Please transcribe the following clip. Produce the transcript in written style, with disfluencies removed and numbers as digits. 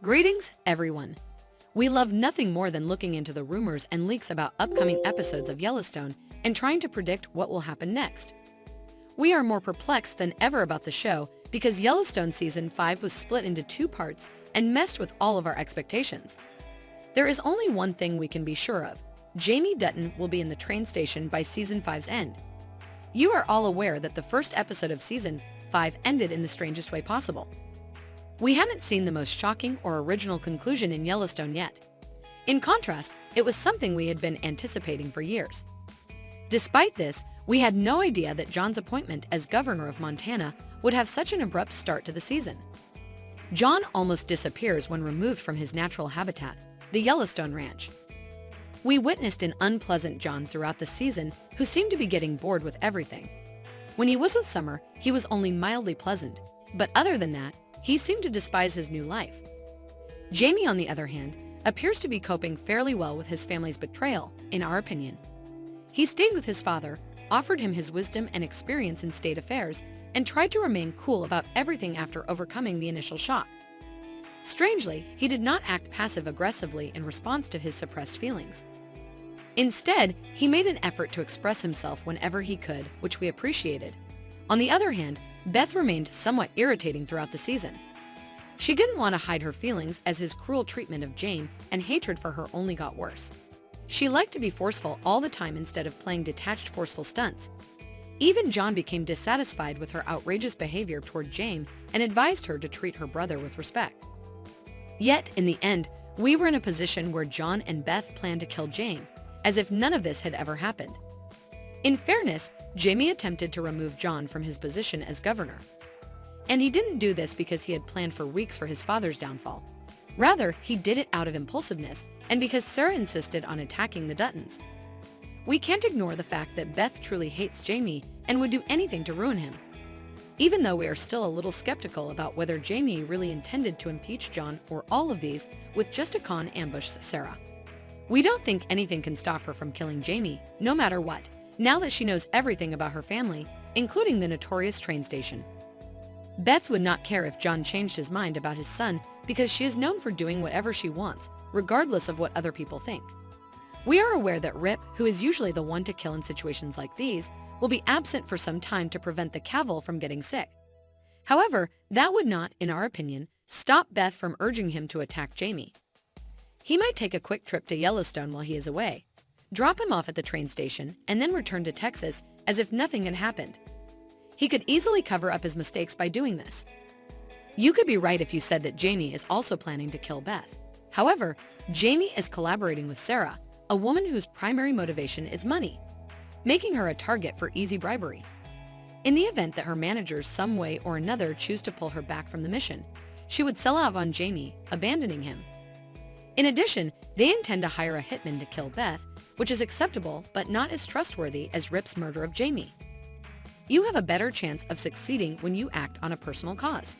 Greetings, everyone. We love nothing more than looking into the rumors and leaks about upcoming episodes of Yellowstone and trying to predict what will happen next. We are more perplexed than ever about the show because Yellowstone Season 5 was split into two parts and messed with all of our expectations. There is only one thing we can be sure of. Jamie Dutton will be in the train station by Season 5's end. You are all aware that the first episode of Season 5 ended in the strangest way possible. We haven't seen the most shocking or original conclusion in Yellowstone yet. In contrast, it was something we had been anticipating for years. Despite this, we had no idea that John's appointment as governor of Montana would have such an abrupt start to the season. John almost disappears when removed from his natural habitat, the Yellowstone Ranch. We witnessed an unpleasant John throughout the season who seemed to be getting bored with everything. When he was with Summer, he was only mildly pleasant, but other than that, he seemed to despise his new life. Jamie, on the other hand, appears to be coping fairly well with his family's betrayal, in our opinion. He stayed with his father, offered him his wisdom and experience in state affairs, and tried to remain cool about everything after overcoming the initial shock. Strangely, he did not act passive-aggressively in response to his suppressed feelings. Instead, he made an effort to express himself whenever he could, which we appreciated. On the other hand, Beth remained somewhat irritating throughout the season. She didn't want to hide her feelings as his cruel treatment of Jane and hatred for her only got worse. She liked to be forceful all the time instead of playing detached, forceful stunts. Even John became dissatisfied with her outrageous behavior toward Jane and advised her to treat her brother with respect. Yet, in the end, we were in a position where John and Beth planned to kill Jane, as if none of this had ever happened. In fairness, Jamie attempted to remove John from his position as governor. And he didn't do this because he had planned for weeks for his father's downfall. Rather, he did it out of impulsiveness and because Sarah insisted on attacking the Duttons. We can't ignore the fact that Beth truly hates Jamie and would do anything to ruin him. Even though we are still a little skeptical about whether Jamie really intended to impeach John or all of these with just a con ambush Sarah. We don't think anything can stop her from killing Jamie, no matter what, now that she knows everything about her family, including the notorious train station. Beth would not care if John changed his mind about his son because she is known for doing whatever she wants, regardless of what other people think. We are aware that Rip, who is usually the one to kill in situations like these, will be absent for some time to prevent the Cavill from getting sick. However, that would not, in our opinion, stop Beth from urging him to attack Jamie. He might take a quick trip to Yellowstone while he is away, drop him off at the train station, and then return to Texas as if nothing had happened. He could easily cover up his mistakes by doing this. You could be right if you said that Jamie is also planning to kill Beth. However, Jamie is collaborating with Sarah, a woman whose primary motivation is money, making her a target for easy bribery. In the event that her managers some way or another choose to pull her back from the mission, she would sell out on Jamie, abandoning him. In addition, they intend to hire a hitman to kill Beth, which is acceptable but not as trustworthy as Rip's murder of Jamie. You have a better chance of succeeding when you act on a personal cause.